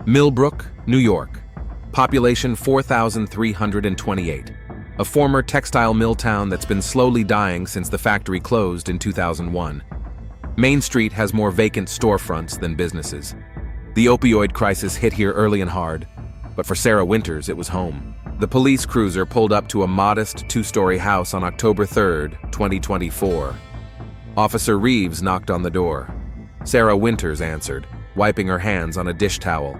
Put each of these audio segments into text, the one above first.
Millbrook, New York. Population 4,328. A former textile mill town that's been slowly dying since the factory closed in 2001. Main Street has more vacant storefronts than businesses. The opioid crisis hit here early and hard, but for Sarah Winters, it was home. The police cruiser pulled up to a modest two-story house on October 3, 2024. Officer Reeves knocked on the door. Sarah Winters answered, wiping her hands on a dish towel.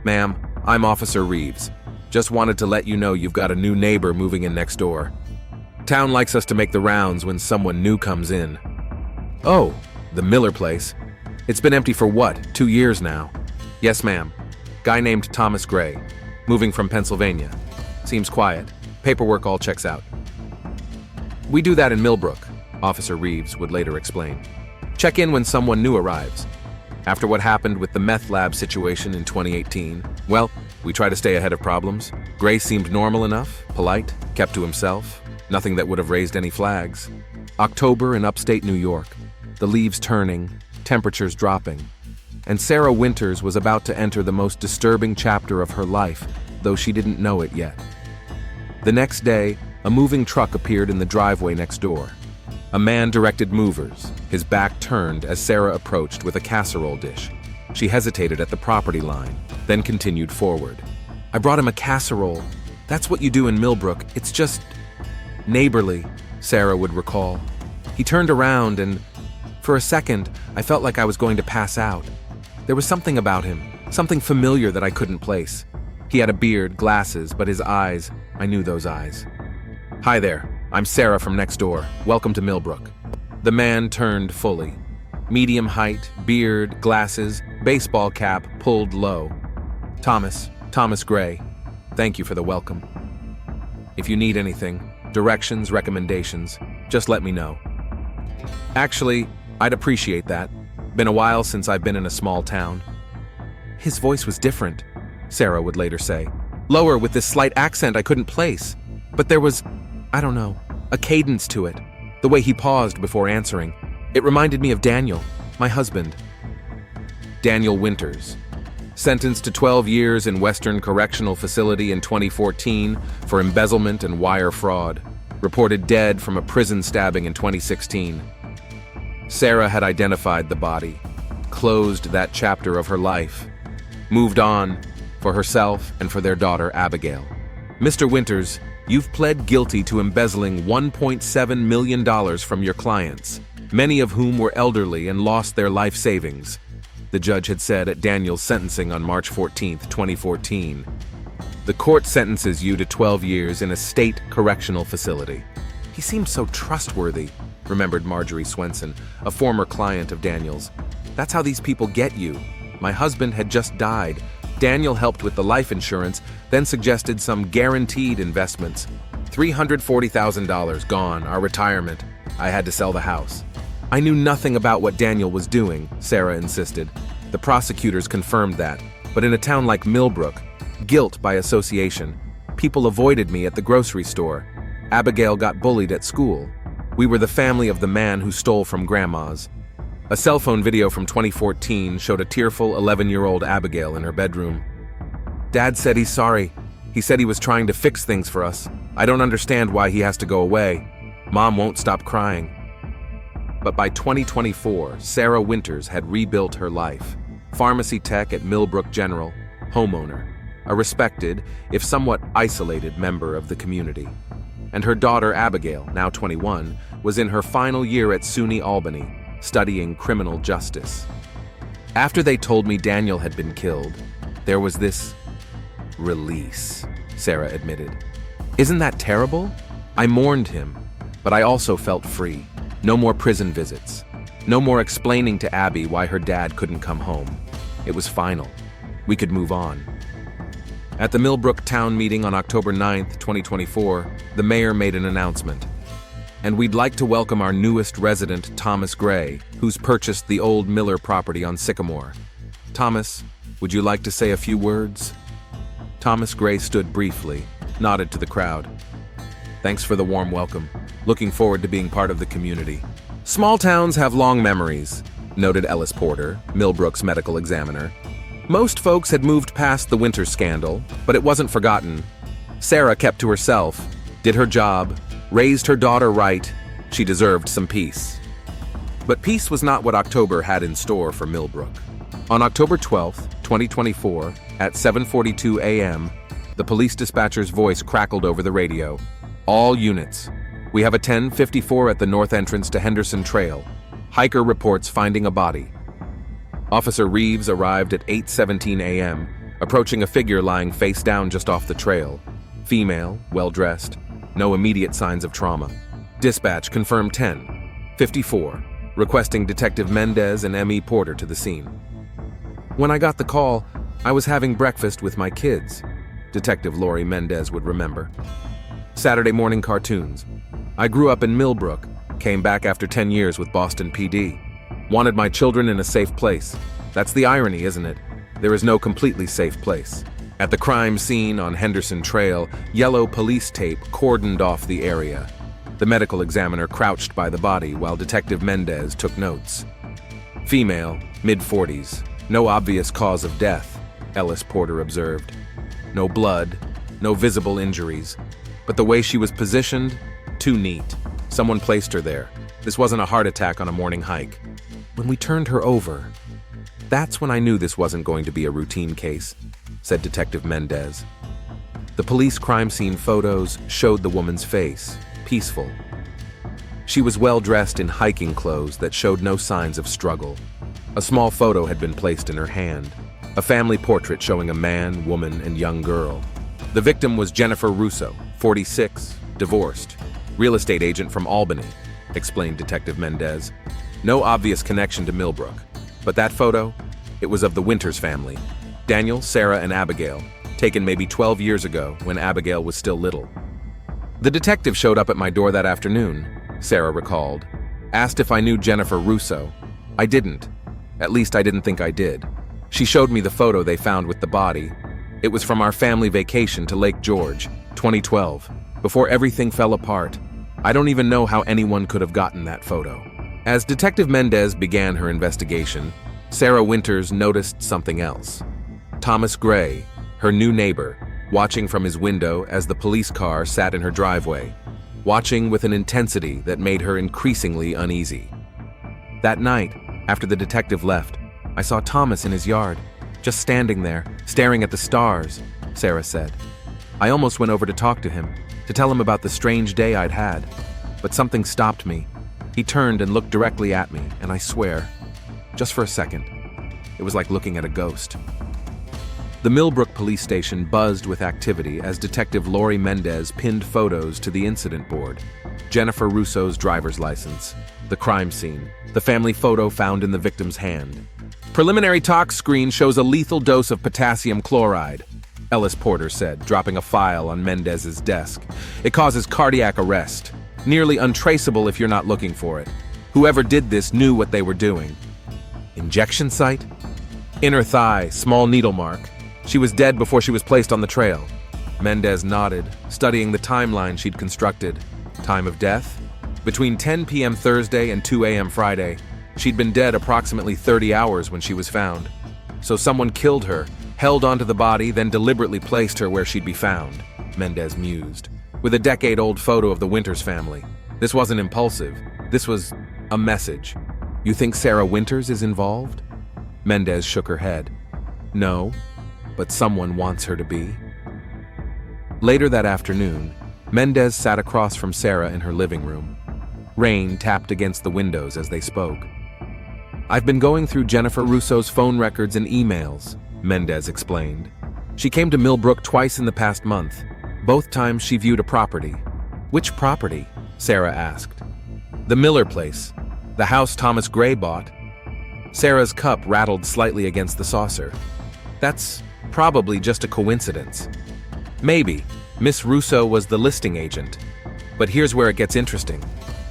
"Ma'am, I'm Officer Reeves. Just wanted to let you know you've got a new neighbor moving in next door. Town likes us to make the rounds when someone new comes in." "Oh, the Miller place. It's been empty for what, 2 years now?" "Yes, ma'am. Guy named Thomas Gray, moving from Pennsylvania. Seems quiet. Paperwork all checks out." "We do that in Millbrook," Officer Reeves would later explain. "Check in when someone new arrives. After what happened with the meth lab situation in 2018, well, we try to stay ahead of problems. Gray seemed normal enough, polite, kept to himself, nothing that would have raised any flags. October in upstate New York, the leaves turning, temperatures dropping. And Sarah Winters was about to enter the most disturbing chapter of her life, though she didn't know it yet. The next day, a moving truck appeared in the driveway next door. A man directed movers, his back turned as Sarah approached with a casserole dish. She hesitated at the property line, then continued forward. "I brought him a casserole. That's what you do in Millbrook. It's just neighborly," Sarah would recall. He turned around and, for a second, I felt like I was going to pass out. There was something about him, something familiar that I couldn't place. He had a beard, glasses, but his eyes, I knew those eyes. "Hi there, I'm Sarah from next door. Welcome to Millbrook." The man turned fully. Medium height, beard, glasses, baseball cap pulled low. Thomas Gray. Thank you for the welcome. If you need anything, directions, recommendations, just let me know." "Actually, I'd appreciate that. Been a while since I've been in a small town." His voice was different, Sarah would later say. Lower with this slight accent I couldn't place. But there was, I don't know, a cadence to it. The way he paused before answering. It reminded me of Daniel, my husband. Daniel Winters. Sentenced to 12 years in Western Correctional Facility in 2014 for embezzlement and wire fraud. Reported dead from a prison stabbing in 2016. Sarah had identified the body, closed that chapter of her life, moved on for herself and for their daughter Abigail. "Mr. Winters, you've pled guilty to embezzling $1.7 million from your clients, many of whom were elderly and lost their life savings," the judge had said at Daniel's sentencing on March 14, 2014. "The court sentences you to 12 years in a state correctional facility." "He seemed so trustworthy," remembered Marjorie Swenson, a former client of Daniel's. "That's how these people get you. My husband had just died. Daniel helped with the life insurance, then suggested some guaranteed investments. $340,000 gone, our retirement. I had to sell the house." "I knew nothing about what Daniel was doing," Sarah insisted. The prosecutors confirmed that, but in a town like Millbrook, guilt by association. People avoided me at the grocery store. Abigail got bullied at school. We were the family of the man who stole from Grandma's. A cell phone video from 2014 showed a tearful 11-year-old Abigail in her bedroom. "Dad said he's sorry. He said he was trying to fix things for us. I don't understand why he has to go away. Mom won't stop crying." But by 2024, Sarah Winters had rebuilt her life. Pharmacy tech at Millbrook General, homeowner, a respected, if somewhat isolated member of the community. And her daughter Abigail, now 21, was in her final year at SUNY Albany, studying criminal justice. After they told me Daniel had been killed, there was this release, Sarah admitted. "Isn't that terrible? I mourned him, but I also felt free. No more prison visits. No more explaining to Abby why her dad couldn't come home. It was final. We could move on." At the Millbrook town meeting on October 9, 2024, the mayor made an announcement. "And we'd like to welcome our newest resident, Thomas Gray, who's purchased the old Miller property on Sycamore. Thomas, would you like to say a few words?" Thomas Gray stood briefly, nodded to the crowd. "Thanks for the warm welcome. Looking forward to being part of the community. Small towns have long memories," noted Ellis Porter, Millbrook's medical examiner. Most folks had moved past the Winters scandal, but it wasn't forgotten. Sarah kept to herself, did her job, raised her daughter right. She deserved some peace. But peace was not what October had in store for Millbrook. On October 12, 2024, at 7:42 a.m., the police dispatcher's voice crackled over the radio. All units. We have a 1054 at the north entrance to Henderson Trail. Hiker reports finding a body. Officer Reeves arrived at 8:17 a.m., approaching a figure lying face down just off the trail. Female, well-dressed, no immediate signs of trauma. Dispatch confirmed 10:54, requesting Detective Menddees and M.E. Porter to the scene. When I got the call, I was having breakfast with my kids, Detective Lori Menddees would remember. Saturday morning cartoons. I grew up in Millbrook, came back after 10 years with Boston PD. Wanted my children in a safe place. That's the irony, isn't it? There is no completely safe place. At the crime scene on Henderson Trail, yellow police tape cordoned off the area. The medical examiner crouched by the body while Detective Menddees took notes. Female, mid-40s, no obvious cause of death, Ellis Porter observed. No blood, no visible injuries. But the way she was positioned, too neat. Someone placed her there. This wasn't a heart attack on a morning hike. When we turned her over, that's when I knew this wasn't going to be a routine case, said Detective Menddees. The police crime scene photos showed the woman's face, peaceful. She was well dressed in hiking clothes that showed no signs of struggle. A small photo had been placed in her hand, a family portrait showing a man, woman, and young girl. The victim was Jennifer Russo, 46, divorced, real estate agent from Albany, explained Detective Menddees. No obvious connection to Millbrook, but that photo, it was of the Winters family, Daniel, Sarah, and Abigail, taken maybe 12 years ago when Abigail was still little. The detective showed up at my door that afternoon, Sarah recalled, asked if I knew Jennifer Russo. I didn't. At least I didn't think I did. She showed me the photo they found with the body. It was from our family vacation to Lake George, 2012, before everything fell apart. I don't even know how anyone could have gotten that photo. As Detective Menddees began her investigation, Sarah Winters noticed something else. Thomas Gray, her new neighbor, watching from his window as the police car sat in her driveway, watching with an intensity that made her increasingly uneasy. That night, after the detective left, I saw Thomas in his yard, just standing there, staring at the stars, Sarah said. I almost went over to talk to him, to tell him about the strange day I'd had, but something stopped me. He turned and looked directly at me, and I swear, just for a second, it was like looking at a ghost. The Millbrook police station buzzed with activity as Detective Lori Menddees pinned photos to the incident board. Jennifer Russo's driver's license, the crime scene, the family photo found in the victim's hand. Preliminary tox screen shows a lethal dose of potassium chloride, Ellis Porter said, dropping a file on Menddees' desk. It causes cardiac arrest. Nearly untraceable if you're not looking for it. Whoever did this knew what they were doing. Injection site? Inner thigh, small needle mark. She was dead before she was placed on the trail. Menddees nodded, studying the timeline she'd constructed. Time of death? Between 10 p.m. Thursday and 2 a.m. Friday. She'd been dead approximately 30 hours when she was found. So someone killed her, held onto the body, then deliberately placed her where she'd be found, Menddees mused. With a decade-old photo of the Winters family. This wasn't impulsive. This was a message. You think Sarah Winters is involved? Menddees shook her head. No, but someone wants her to be. Later that afternoon, Menddees sat across from Sarah in her living room. Rain tapped against the windows as they spoke. I've been going through Jennifer Russo's phone records and emails, Menddees explained. She came to Millbrook twice in the past month. Both times she viewed a property. Which property? Sarah asked. The Miller place, the house Thomas Gray bought. Sarah's cup rattled slightly against the saucer. That's probably just a coincidence. Maybe. Miss Russo was the listing agent. But here's where it gets interesting.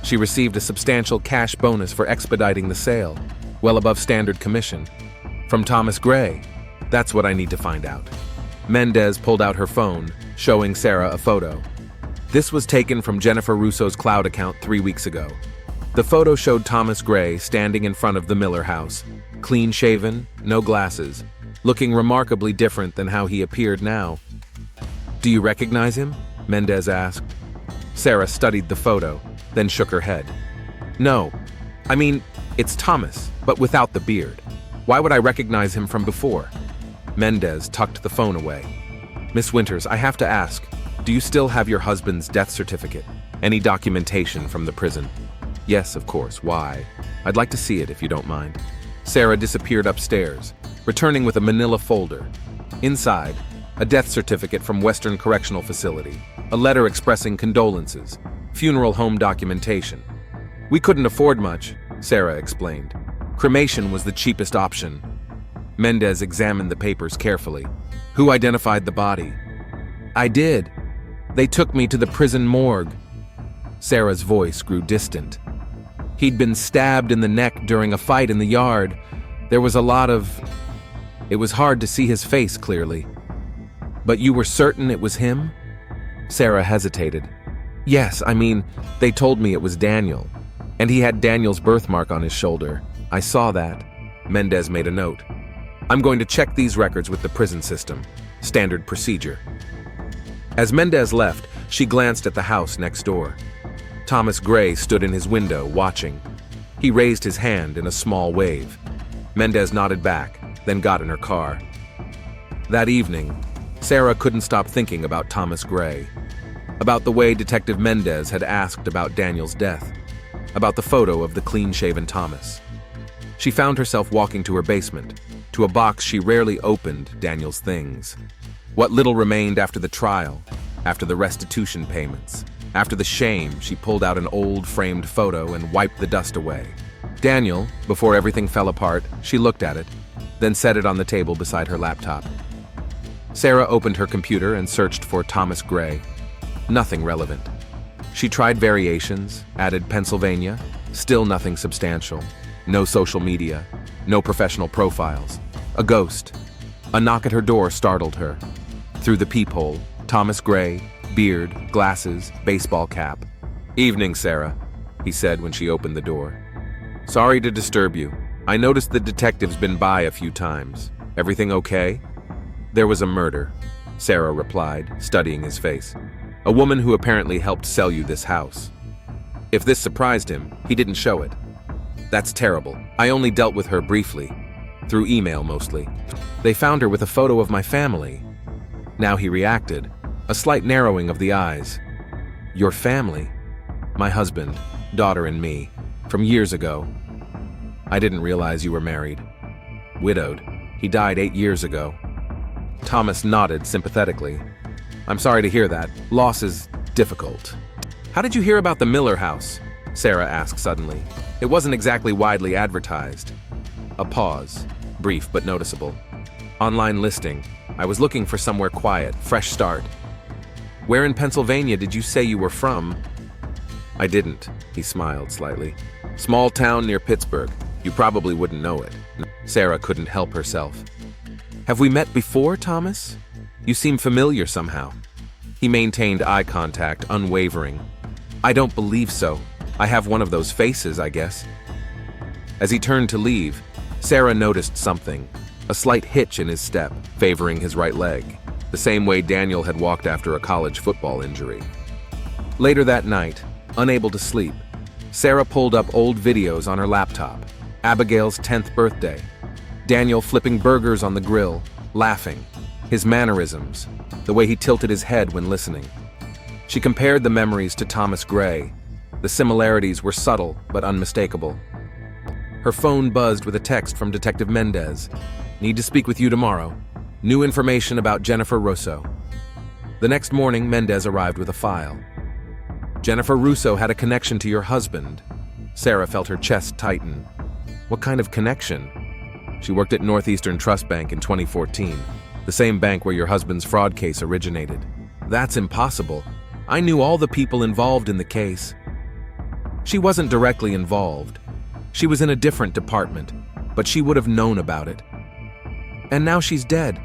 She received a substantial cash bonus for expediting the sale, well above standard commission. From Thomas Gray. That's what I need to find out. Menddees pulled out her phone, showing Sarah a photo. This was taken from Jennifer Russo's cloud account 3 weeks ago. The photo showed Thomas Gray standing in front of the Miller house, clean-shaven, no glasses. looking remarkably different than how he appeared now. "Do you recognize him?" Menddees asked. Sarah studied the photo, then shook her head. "No. I mean, it's Thomas, but without the beard. Why would I recognize him from before?" Menddees tucked the phone away. "Miss Winters, I have to ask, do you still have your husband's death certificate? Any documentation from the prison?" "Yes, of course. Why? I'd like to see it if you don't mind." Sarah disappeared upstairs, returning with a manila folder. Inside, a death certificate from Western Correctional Facility, a letter expressing condolences, funeral home documentation. "We couldn't afford much," Sarah explained. "Cremation was the cheapest option." Menddees examined the papers carefully. "Who identified the body?" "I did. They took me to the prison morgue." Sarah's voice grew distant. "He'd been stabbed in the neck during a fight in the yard. There was a lot of... It was hard to see his face clearly." "But you were certain it was him?" Sarah hesitated. "Yes, I mean, they told me it was Daniel. And he had Daniel's birthmark on his shoulder. I saw that." Menddees made a note. "I'm going to check these records with the prison system. Standard procedure." As Menddees left, she glanced at the house next door. Thomas Gray stood in his window, watching. He raised his hand in a small wave. Menddees nodded back, then got in her car. That evening, Sarah couldn't stop thinking about Thomas Gray, about the way Detective Menddees had asked about Daniel's death, about the photo of the clean-shaven Thomas. She found herself walking to her basement, to a box she rarely opened Daniel's things. What little remained after the trial, after the restitution payments, after the shame, she pulled out an old framed photo and wiped the dust away. Daniel, before everything fell apart, she looked at it, then set it on the table beside her laptop. Sarah opened her computer and searched for Thomas Gray. Nothing relevant. She tried variations, added Pennsylvania, still nothing substantial. No social media, no professional profiles. A ghost. A knock at her door startled her. Through the peephole, Thomas Gray, beard, glasses, baseball cap. "Evening, Sarah," he said when she opened the door. "Sorry to disturb you. I noticed the detective's been by a few times. Everything okay?" "There was a murder," Sarah replied, studying his face. "A woman who apparently helped sell you this house." If this surprised him, he didn't show it. "That's terrible. I only dealt with her briefly. Through email, mostly. They found her with a photo of my family." Now he reacted, a slight narrowing of the eyes. "Your family?" "My husband, daughter and me, from years ago." "I didn't realize you were married." "Widowed. He died 8 years ago." Thomas nodded sympathetically. "I'm sorry to hear that. Loss is difficult." "How did you hear about the Miller house?" Sarah asked suddenly. It wasn't exactly widely advertised. A pause, brief but noticeable. "Online listing. I was looking for somewhere quiet, fresh start." "Where in Pennsylvania did you say you were from?" "I didn't," he smiled slightly. "Small town near Pittsburgh. You probably wouldn't know it." Sarah couldn't help herself. "Have we met before, Thomas? You seem familiar somehow." He maintained eye contact, unwavering. "I don't believe so. I have one of those faces, I guess." As he turned to leave, Sarah noticed something, a slight hitch in his step, favoring his right leg, the same way Daniel had walked after a college football injury. Later that night, unable to sleep, Sarah pulled up old videos on her laptop. Abigail's 10th birthday. Daniel flipping burgers on the grill, laughing. His mannerisms, the way he tilted his head when listening. She compared the memories to Thomas Gray. The similarities were subtle but unmistakable. Her phone buzzed with a text from Detective Menddees. "Need to speak with you tomorrow. New information about Jennifer Russo." The next morning, Menddees arrived with a file. "Jennifer Russo had a connection to your husband." Sarah felt her chest tighten. "What kind of connection?" "She worked at Northeastern Trust Bank in 2014, the same bank where your husband's fraud case originated." "That's impossible. I knew all the people involved in the case." "She wasn't directly involved. She was in a different department, but she would have known about it. And now she's dead,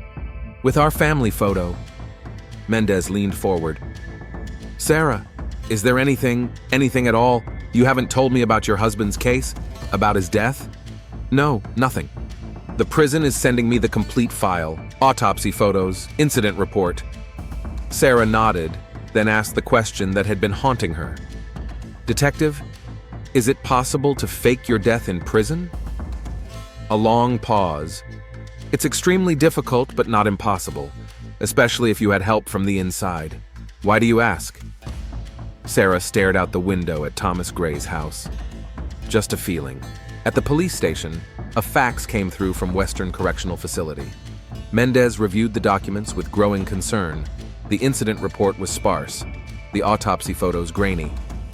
with our family photo." Menddees leaned forward. "Sarah, is there anything at all you haven't told me about your husband's case? About his death?" "No, nothing." The prison is sending me the complete file, autopsy photos, incident report. Sarah nodded, then asked the question that had been haunting her. Detective, is it possible to fake your death in prison? A long pause. It's extremely difficult, but not impossible, especially if you had help from the inside. Why do you ask? Sarah stared out the window at Thomas Gray's house. Just a feeling. At the police station, a fax came through from Western Correctional Facility. Menddees reviewed the documents with growing concern. The incident report was sparse, the autopsy photos grainy,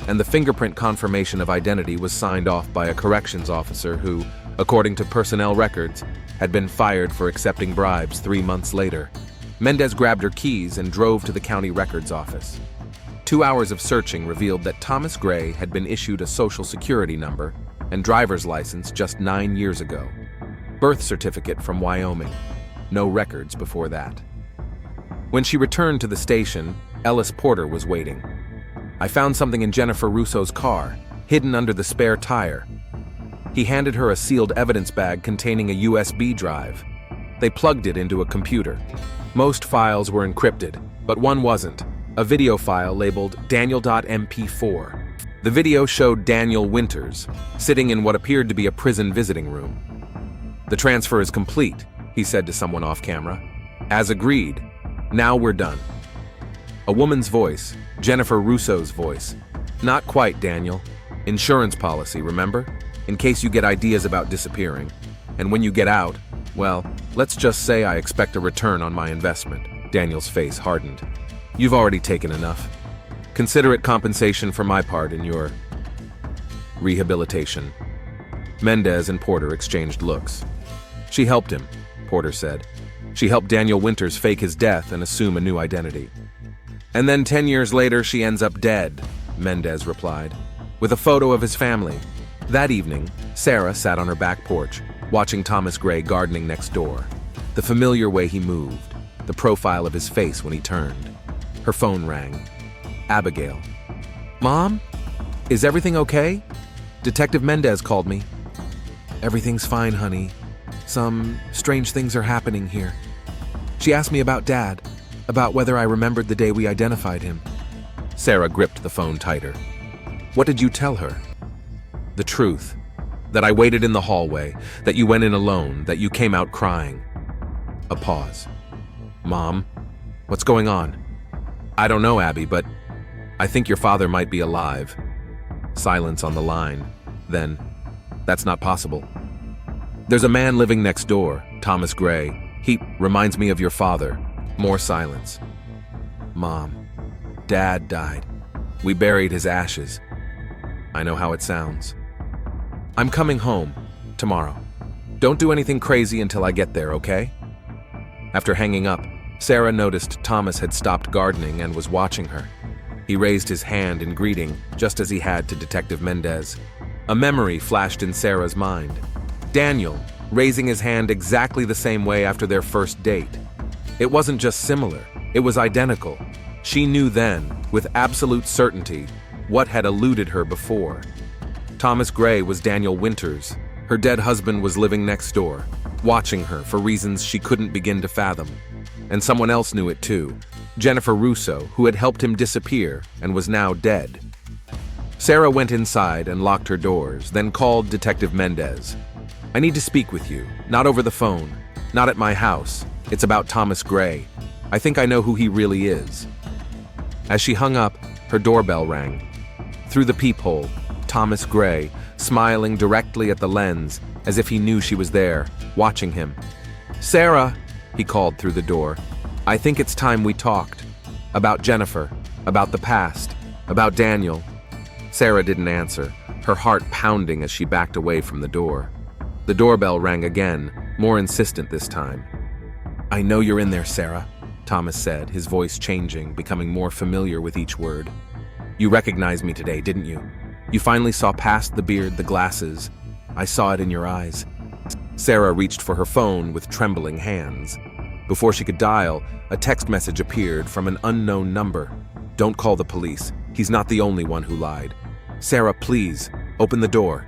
and the fingerprint confirmation of identity was signed off by a corrections officer who, according to personnel records, had been fired for accepting bribes 3 months later. Menddees grabbed her keys and drove to the county records office. 2 hours of searching revealed that Thomas Gray had been issued a social security number and driver's license just 9 years ago. Birth certificate from Wyoming. No records before that. When she returned to the station, Ellis Porter was waiting. I found something in Jennifer Russo's car, hidden under the spare tire. He handed her a sealed evidence bag containing a USB drive. They plugged it into a computer. Most files were encrypted, but one wasn't. A video file labeled Daniel.mp4. The video showed Daniel Winters, sitting in what appeared to be a prison visiting room. "The transfer is complete," he said to someone off camera. "As agreed. Now we're done." A woman's voice, Jennifer Russo's voice. "Not quite, Daniel. Insurance policy, remember? In case you get ideas about disappearing. And when you get out, well, let's just say I expect a return on my investment." Daniel's face hardened. "You've already taken enough. Consider it compensation for my part in your rehabilitation." Menddees and Porter exchanged looks. "She helped him," Porter said. "She helped Daniel Winters fake his death and assume a new identity. And then 10 years later, she ends up dead," Menddees replied, "with a photo of his family." That evening, Sarah sat on her back porch, watching Thomas Gray gardening next door. The familiar way he moved, the profile of his face when he turned. Her phone rang. Abigail. "Mom? Is everything okay? Detective Menddees called me." "Everything's fine, honey. Some strange things are happening here. She asked me about Dad, about whether I remembered the day we identified him." Sarah gripped the phone tighter. "What did you tell her?" "The truth. That I waited in the hallway, that you went in alone, that you came out crying." A pause. "Mom, what's going on?" "I don't know, Abby, but I think your father might be alive." Silence on the line. Then, "That's not possible. There's a man living next door, Thomas Gray. He reminds me of your father." More silence. "Mom, Dad died. We buried his ashes." "I know how it sounds." "I'm coming home tomorrow. Don't do anything crazy until I get there, okay?" After hanging up, Sarah noticed Thomas had stopped gardening and was watching her. He raised his hand in greeting, just as he had to Detective Menddees. A memory flashed in Sarah's mind. Daniel, raising his hand exactly the same way after their first date. It wasn't just similar, it was identical. She knew then, with absolute certainty, what had eluded her before. Thomas Gray was Daniel Winters. Her dead husband was living next door, watching her for reasons she couldn't begin to fathom. And someone else knew it too, Jennifer Russo, who had helped him disappear and was now dead. Sarah went inside and locked her doors, then called Detective Menddees. "I need to speak with you, not over the phone, not at my house. It's about Thomas Gray. I think I know who he really is." As she hung up, her doorbell rang. Through the peephole, Thomas Gray, smiling directly at the lens, as if he knew she was there, watching him. "Sarah," he called through the door, "I think it's time we talked. About Jennifer, about the past, about Daniel." Sarah didn't answer, her heart pounding as she backed away from the door. The doorbell rang again, more insistent this time. "I know you're in there, Sarah," Thomas said, his voice changing, becoming more familiar with each word. "You recognized me today, didn't you? You finally saw past the beard, the glasses. I saw it in your eyes." Sarah reached for her phone with trembling hands. Before she could dial, a text message appeared from an unknown number. "Don't call the police. He's not the only one who lied. Sarah, please, open the door."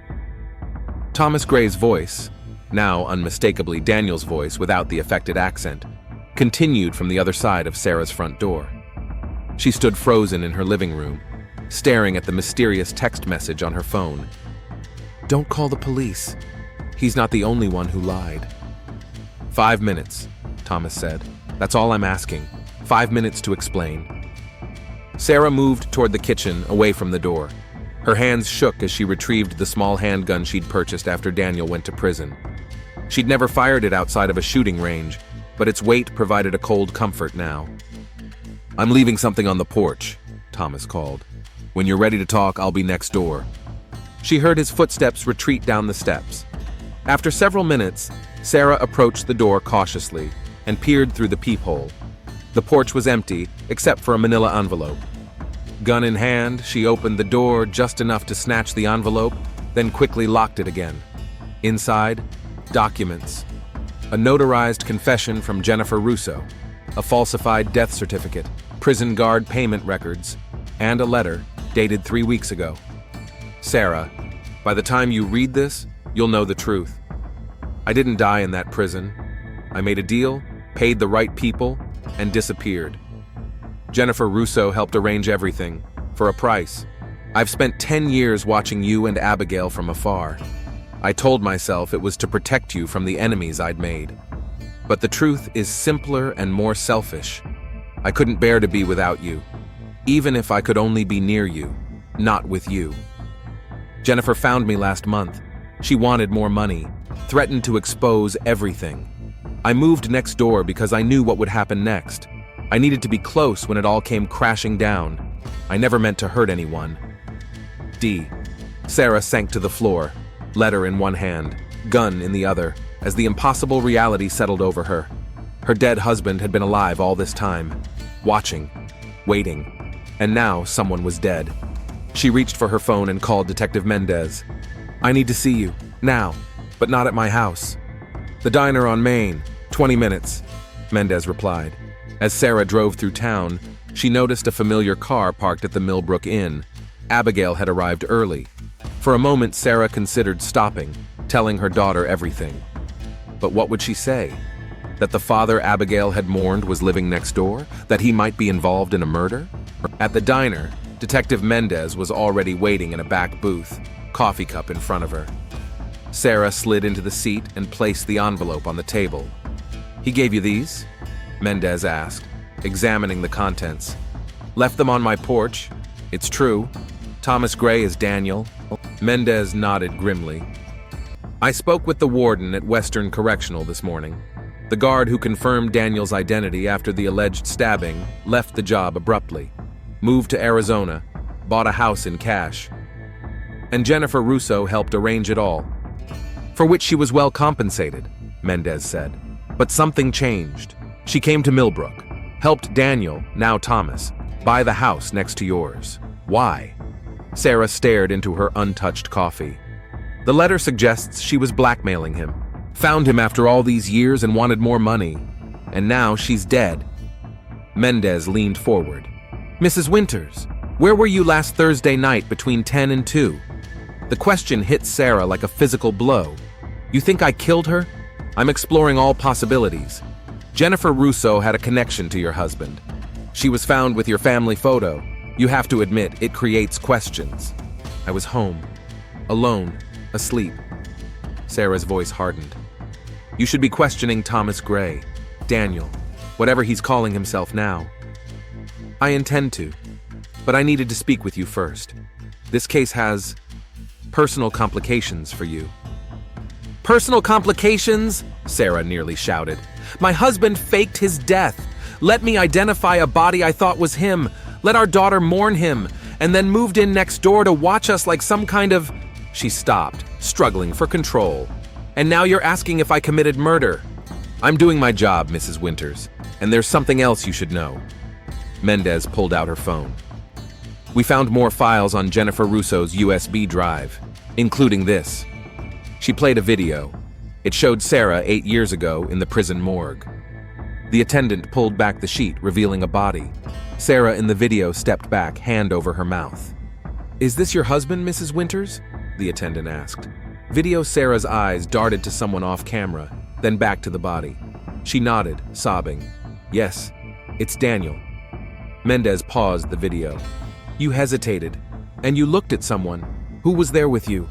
Thomas Gray's voice, Now, unmistakably, Daniel's voice, without the affected accent, continued from the other side of Sarah's front door. She stood frozen in her living room, staring at the mysterious text message on her phone. "Don't call the police. He's not the only one who lied." 5 minutes, Thomas said. "That's all I'm asking. 5 minutes to explain." Sarah moved toward the kitchen, away from the door. Her hands shook as she retrieved the small handgun she'd purchased after Daniel went to prison. She'd never fired it outside of a shooting range, but its weight provided a cold comfort now. "I'm leaving something on the porch," Thomas called. "When you're ready to talk, I'll be next door." She heard his footsteps retreat down the steps. After several minutes, Sarah approached the door cautiously and peered through the peephole. The porch was empty, except for a manila envelope. Gun in hand, she opened the door just enough to snatch the envelope, then quickly locked it again. Inside, documents. A notarized confession from Jennifer Russo, a falsified death certificate, prison guard payment records, and a letter dated 3 weeks ago. "Sarah, by the time you read this, you'll know the truth. I didn't die in that prison. I made a deal, paid the right people, and disappeared. Jennifer Russo helped arrange everything, for a price. I've spent 10 years watching you and Abigail from afar. I told myself it was to protect you from the enemies I'd made. But the truth is simpler and more selfish. I couldn't bear to be without you, even if I could only be near you, not with you. Jennifer found me last month. She wanted more money, threatened to expose everything. I moved next door because I knew what would happen next. I needed to be close when it all came crashing down. I never meant to hurt anyone. D. Sarah sank to the floor, letter in one hand, gun in the other, as the impossible reality settled over her. Her dead husband had been alive all this time, watching, waiting, and now someone was dead. She reached for her phone and called Detective Menddees. "I need to see you, now, but not at my house." "The diner on Main, 20 minutes, Menddees replied. As Sarah drove through town, she noticed a familiar car parked at the Millbrook Inn. Abigail had arrived early. For a moment, Sarah considered stopping, telling her daughter everything. But what would she say? That the father Abigail had mourned was living next door? That he might be involved in a murder? At the diner, Detective Menddees was already waiting in a back booth, coffee cup in front of her. Sarah slid into the seat and placed the envelope on the table. "He gave you these?" Menddees asked, examining the contents. "Left them on my porch. It's true. Thomas Gray is Daniel." Menddees nodded grimly. "I spoke with the warden at Western Correctional this morning. The guard who confirmed Daniel's identity after the alleged stabbing left the job abruptly, moved to Arizona, bought a house in cash. And Jennifer Russo helped arrange it all, for which she was well compensated," Menddees said. "But something changed. She came to Millbrook, helped Daniel, now Thomas, buy the house next to yours. Why?" Sarah stared into her untouched coffee. "The letter suggests she was blackmailing him, found him after all these years and wanted more money. And now she's dead." Menddees leaned forward. "Mrs. Winters, where were you last Thursday night between 10 and 2? The question hit Sarah like a physical blow. "You think I killed her? I'm exploring all possibilities. Jennifer Russo had a connection to your husband. She was found with your family photo. You have to admit, it creates questions. I was home, alone, asleep." Sarah's voice hardened. "You should be questioning Thomas Gray, Daniel, whatever he's calling himself now." "I intend to, but I needed to speak with you first. This case has personal complications for you." "Personal complications?" Sarah nearly shouted. "My husband faked his death, let me identify a body I thought was him, let our daughter mourn him, and then moved in next door to watch us like some kind of—" She stopped, struggling for control. "And now you're asking if I committed murder. I'm doing my job, Mrs. Winters, and there's something else you should know." Menddees pulled out her phone. "We found more files on Jennifer Russo's USB drive, including this." She played a video. It showed Sarah 8 years ago in the prison morgue. The attendant pulled back the sheet, revealing a body. Sarah in the video stepped back, hand over her mouth. "Is this your husband, Mrs. Winters?" the attendant asked. Video Sarah's eyes darted to someone off camera, then back to the body. She nodded, sobbing. Yes, it's Daniel. Menddees paused the video. You hesitated, and you looked at someone. Who was there with you?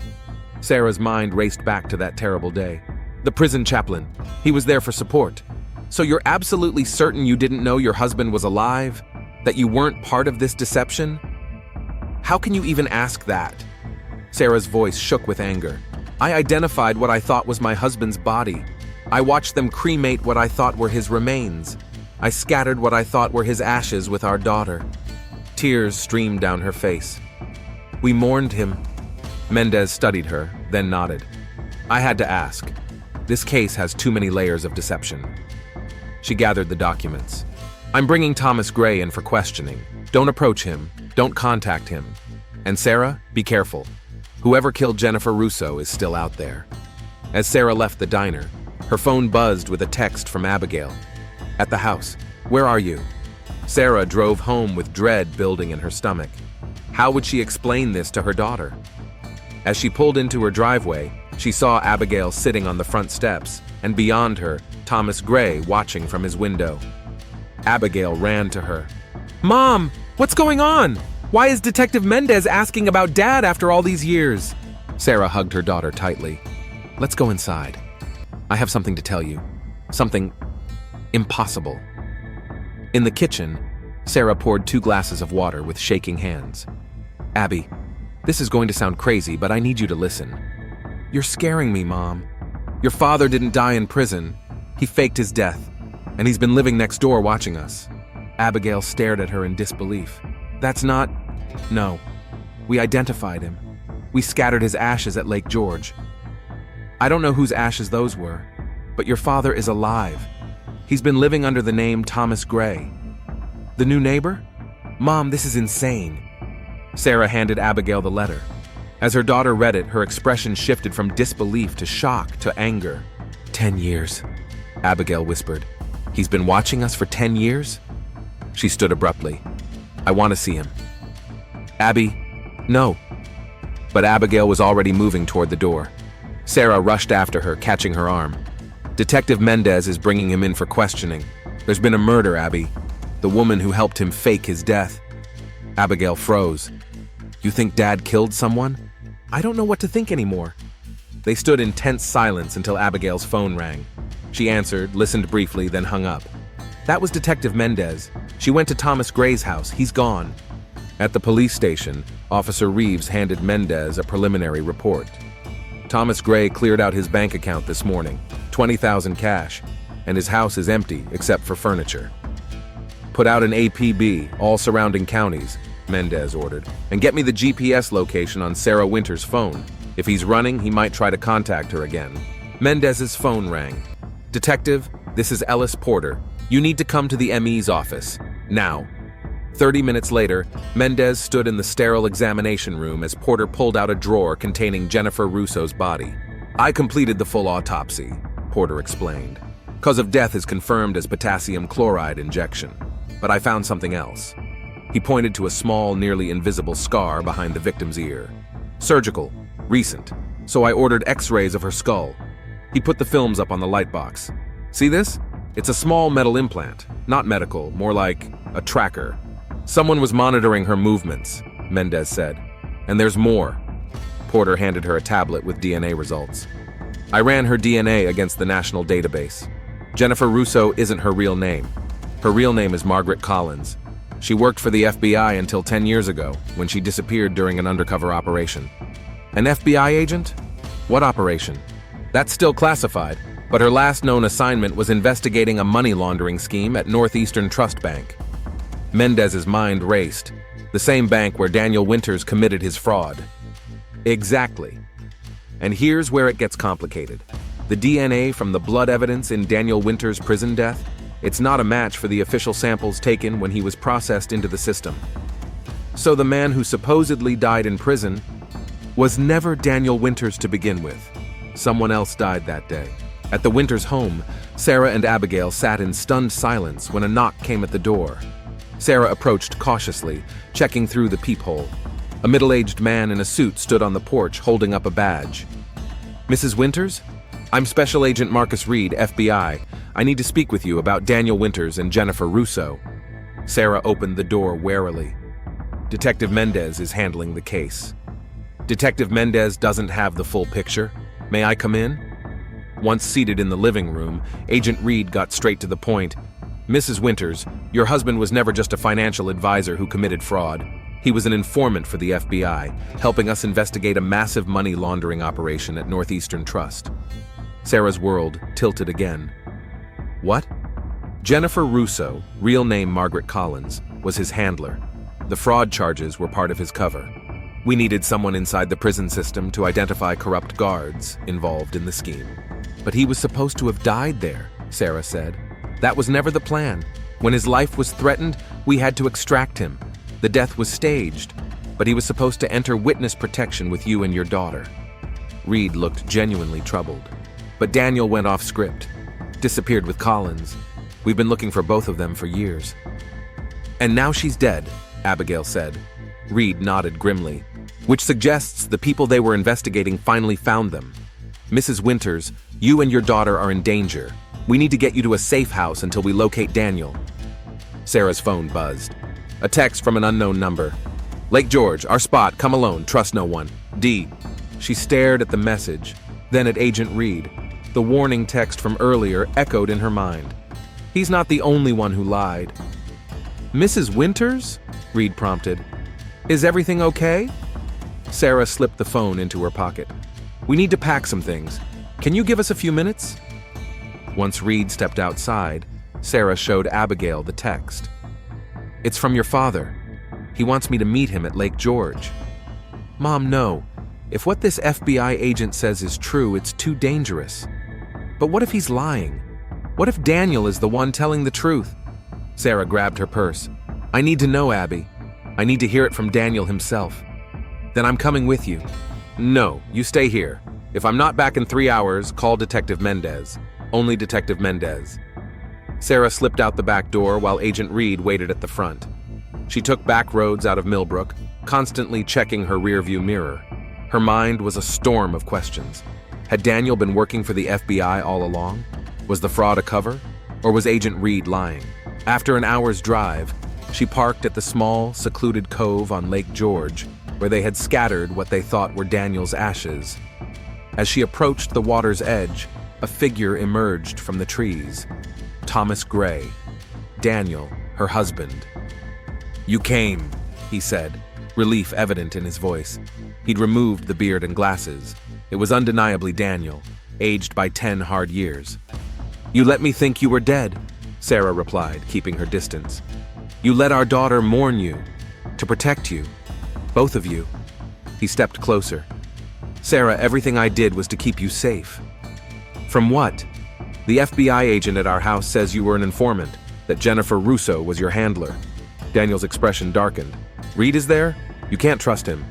Sarah's mind raced back to that terrible day. The prison chaplain. He was there for support. So you're absolutely certain you didn't know your husband was alive? That you weren't part of this deception? How can you even ask that? Sarah's voice shook with anger. I identified what I thought was my husband's body. I watched them cremate what I thought were his remains. I scattered what I thought were his ashes with our daughter. Tears streamed down her face. We mourned him. Menddees studied her, then nodded. I had to ask. This case has too many layers of deception. She gathered the documents. I'm bringing Thomas Gray in for questioning. Don't approach him. Don't contact him. And Sarah, be careful. Whoever killed Jennifer Russo is still out there. As Sarah left the diner, her phone buzzed with a text from Abigail. At the house. Where are you? Sarah drove home with dread building in her stomach. How would she explain this to her daughter? As she pulled into her driveway, she saw Abigail sitting on the front steps, and beyond her, Thomas Gray watching from his window. Abigail ran to her. Mom, what's going on? Why is Detective Menddees asking about Dad after all these years? Sarah hugged her daughter tightly. Let's go inside. I have something to tell you. Something impossible. In the kitchen, Sarah poured 2 glasses of water with shaking hands. Abby, this is going to sound crazy, but I need you to listen. You're scaring me, Mom. Your father didn't die in prison. He faked his death, and he's been living next door watching us. Abigail stared at her in disbelief. That's not... No. We identified him. We scattered his ashes at Lake George. I don't know whose ashes those were, but your father is alive. He's been living under the name Thomas Gray. The new neighbor? Mom, this is insane. Sarah handed Abigail the letter. As her daughter read it, her expression shifted from disbelief to shock to anger. 10 years, Abigail whispered. He's been watching us for 10 years? She stood abruptly. I want to see him. Abby, no. But Abigail was already moving toward the door. Sarah rushed after her, catching her arm. Detective Menddees is bringing him in for questioning. There's been a murder, Abby. The woman who helped him fake his death. Abigail froze. You think Dad killed someone? I don't know what to think anymore. They stood in tense silence until Abigail's phone rang. She answered, listened briefly, then hung up. That was Detective Menddees. She went to Thomas Gray's house. He's gone. At the police station, Officer Reeves handed Menddees a preliminary report. Thomas Gray cleared out his bank account this morning, $20,000 cash, and his house is empty except for furniture. Put out an APB, all surrounding counties, Menddees ordered, and get me the GPS location on Sarah Winter's phone. If he's running, he might try to contact her again. Menddees' phone rang. Detective, this is Ellis Porter. You need to come to the ME's office. Now. 30 minutes later, Menddees stood in the sterile examination room as Porter pulled out a drawer containing Jennifer Russo's body. I completed the full autopsy, Porter explained. Cause of death is confirmed as potassium chloride injection. But I found something else. He pointed to a small, nearly invisible scar behind the victim's ear. Surgical, recent, so I ordered X-rays of her skull. He put the films up on the light box. See this? It's a small metal implant, not medical, more like a tracker. Someone was monitoring her movements, Menddees said. And there's more. Porter handed her a tablet with DNA results. I ran her DNA against the national database. Jennifer Russo isn't her real name. Her real name is Margaret Collins. She worked for the FBI until 10 years ago, when she disappeared during an undercover operation. An FBI agent? What operation? That's still classified, but her last known assignment was investigating a money laundering scheme at Northeastern Trust Bank. Menddees' mind raced. The same bank where Daniel Winters committed his fraud. Exactly. And here's where it gets complicated. The DNA from the blood evidence in Daniel Winters' prison death, it's not a match for the official samples taken when he was processed into the system. So the man who supposedly died in prison was never Daniel Winters to begin with. Someone else died that day. At the Winters home, Sarah and Abigail sat in stunned silence when a knock came at the door. Sarah approached cautiously, checking through the peephole. A middle-aged man in a suit stood on the porch holding up a badge. Mrs. Winters? I'm Special Agent Marcus Reed, FBI. I need to speak with you about Daniel Winters and Jennifer Russo. Sarah opened the door warily. Detective Menddees is handling the case. Detective Menddees doesn't have the full picture. May I come in? Once seated in the living room, Agent Reed got straight to the point. Mrs. Winters, your husband was never just a financial advisor who committed fraud. He was an informant for the FBI, helping us investigate a massive money laundering operation at Northeastern Trust. Sarah's world tilted again. What? Jennifer Russo, real name Margaret Collins, was his handler. The fraud charges were part of his cover. We needed someone inside the prison system to identify corrupt guards involved in the scheme. But he was supposed to have died there, Sarah said. That was never the plan. When his life was threatened, we had to extract him. The death was staged, but he was supposed to enter witness protection with you and your daughter. Reed looked genuinely troubled. But Daniel went off script, disappeared with Collins. We've been looking for both of them for years. And now she's dead, Abigail said. Reed nodded grimly, which suggests the people they were investigating finally found them. Mrs. Winters, you and your daughter are in danger. We need to get you to a safe house until we locate Daniel. Sarah's phone buzzed. A text from an unknown number. Lake George, our spot, come alone, trust no one. D. She stared at the message, then at Agent Reed. The warning text from earlier echoed in her mind. He's not the only one who lied. Mrs. Winters? Reed prompted. Is everything okay? Sarah slipped the phone into her pocket. We need to pack some things. Can you give us a few minutes? Once Reed stepped outside, Sarah showed Abigail the text. It's from your father. He wants me to meet him at Lake George. Mom, no. If what this FBI agent says is true, it's too dangerous. But what if he's lying? What if Daniel is the one telling the truth? Sarah grabbed her purse. I need to know, Abby. I need to hear it from Daniel himself. Then I'm coming with you. No, you stay here. If I'm not back in 3 hours, call Detective Menddees. Only Detective Menddees. Sarah slipped out the back door while Agent Reed waited at the front. She took back roads out of Millbrook, constantly checking her rearview mirror. Her mind was a storm of questions. Had Daniel been working for the FBI all along? Was the fraud a cover? Or was Agent Reed lying? After an hour's drive, she parked at the small, secluded cove on Lake George, where they had scattered what they thought were Daniel's ashes. As she approached the water's edge, a figure emerged from the trees. Thomas Gray. Daniel, her husband. You came, he said, relief evident in his voice. He'd removed the beard and glasses. It was undeniably Daniel, aged by 10 hard years. You let me think you were dead, Sarah replied, keeping her distance. You let our daughter mourn you, to protect you, both of you. He stepped closer. Sarah, everything I did was to keep you safe. From what? The FBI agent at our house says you were an informant, that Jennifer Russo was your handler. Daniel's expression darkened. Reed is there? You can't trust him.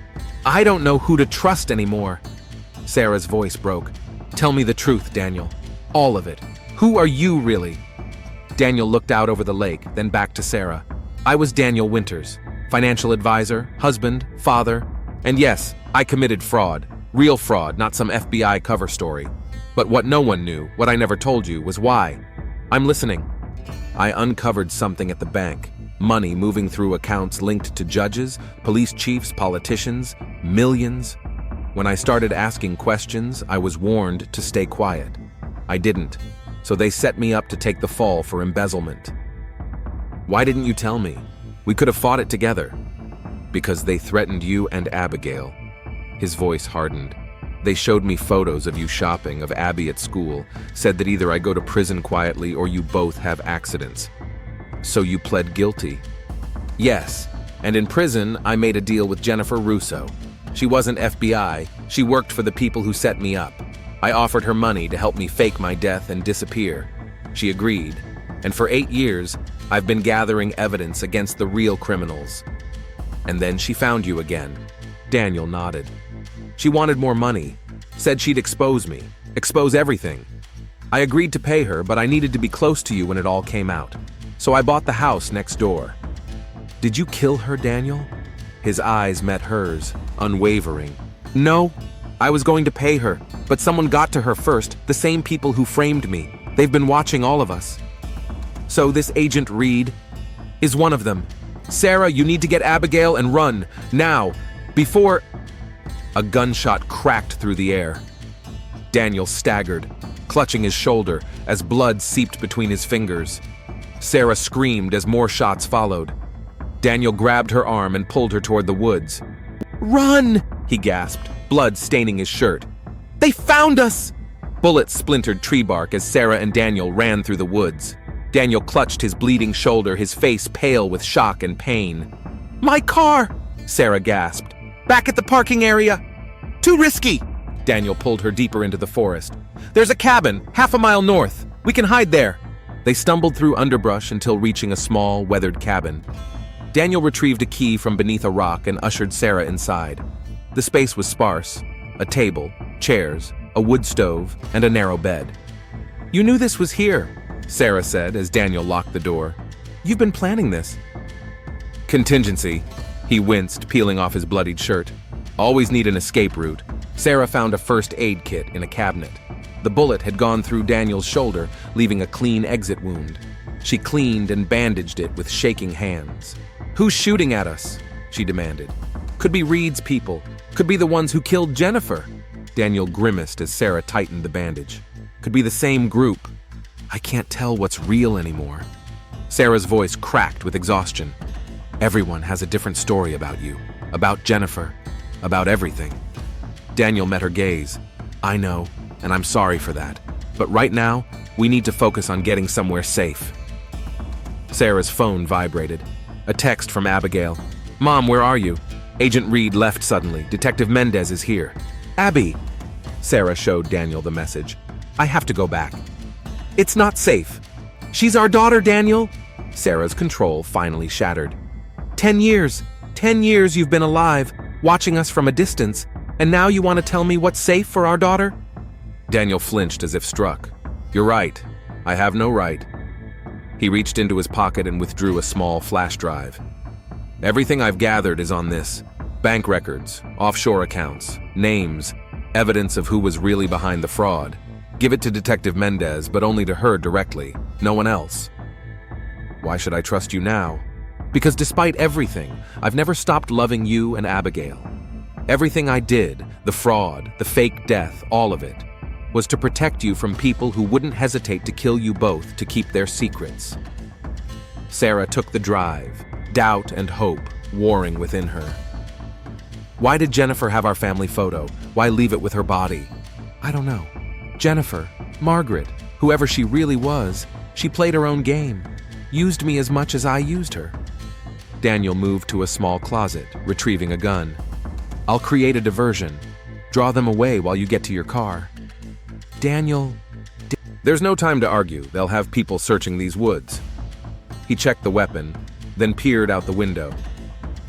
I don't know who to trust anymore. Sarah's voice broke. Tell me the truth, Daniel. All of it. Who are you really? Daniel looked out over the lake, then back to Sarah. I was Daniel Winters, financial advisor, husband, father, and yes, I committed fraud. Real fraud, not some FBI cover story. But what no one knew, what I never told you, was why. I'm listening. I uncovered something at the bank. Money moving through accounts linked to judges, police chiefs, politicians, millions. When I started asking questions, I was warned to stay quiet. I didn't, so they set me up to take the fall for embezzlement. Why didn't you tell me? We could have fought it together. Because they threatened you and Abigail. His voice hardened. They showed me photos of you shopping, of Abby at school, said that either I go to prison quietly or you both have accidents. So you pled guilty? Yes, and in prison, I made a deal with Jennifer Russo. She wasn't FBI, she worked for the people who set me up. I offered her money to help me fake my death and disappear. She agreed, and for 8 years, I've been gathering evidence against the real criminals. And then she found you again. Daniel nodded. She wanted more money, said she'd expose me, expose everything. I agreed to pay her, but I needed to be close to you when it all came out. So I bought the house next door. Did you kill her, Daniel? His eyes met hers, unwavering. No, I was going to pay her, but someone got to her first, the same people who framed me. They've been watching all of us. So this Agent Reed is one of them. Sarah, you need to get Abigail and run, now, before... A gunshot cracked through the air. Daniel staggered, clutching his shoulder as blood seeped between his fingers. Sarah screamed as more shots followed. Daniel grabbed her arm and pulled her toward the woods. "Run!" he gasped, blood staining his shirt. "They found us!" Bullets splintered tree bark as Sarah and Daniel ran through the woods. Daniel clutched his bleeding shoulder, his face pale with shock and pain. "My car!" Sarah gasped. "Back at the parking area!" "Too risky!" Daniel pulled her deeper into the forest. "There's a cabin, half a mile north. We can hide there." They stumbled through underbrush until reaching a small, weathered cabin. Daniel retrieved a key from beneath a rock and ushered Sarah inside. The space was sparse. A table, chairs, a wood stove, and a narrow bed. "You knew this was here," Sarah said as Daniel locked the door. "You've been planning this." "Contingency," he winced, peeling off his bloodied shirt. "Always need an escape route." Sarah found a first aid kit in a cabinet. The bullet had gone through Daniel's shoulder, leaving a clean exit wound. She cleaned and bandaged it with shaking hands. "Who's shooting at us?" she demanded. "Could be Reed's people. Could be the ones who killed Jennifer." Daniel grimaced as Sarah tightened the bandage. "Could be the same group. I can't tell what's real anymore." Sarah's voice cracked with exhaustion. "Everyone has a different story about you, about Jennifer, about everything." Daniel met her gaze. "I know, and I'm sorry for that. But right now, we need to focus on getting somewhere safe." Sarah's phone vibrated. A text from Abigail. "Mom, where are you? Agent Reed left suddenly. Detective Menddees is here." "Abby," Sarah showed Daniel the message. "I have to go back. It's not safe. She's our daughter, Daniel." Sarah's control finally shattered. 10 years you've been alive, watching us from a distance, and now you want to tell me what's safe for our daughter?" Daniel flinched as if struck. "You're right. I have no right." He reached into his pocket and withdrew a small flash drive. "Everything I've gathered is on this. Bank records, offshore accounts, names, evidence of who was really behind the fraud. Give it to Detective Menddees, but only to her directly, no one else." "Why should I trust you now?" "Because despite everything, I've never stopped loving you and Abigail. Everything I did, the fraud, the fake death, all of it, was to protect you from people who wouldn't hesitate to kill you both to keep their secrets." Sarah took the drive, doubt and hope warring within her. "Why did Jennifer have our family photo? Why leave it with her body?" "I don't know. Jennifer, Margaret, whoever she really was, she played her own game, used me as much as I used her." Daniel moved to a small closet, retrieving a gun. "I'll create a diversion. Draw them away while you get to your car." Daniel... "There's no time to argue. They'll have people searching these woods." He checked the weapon, then peered out the window.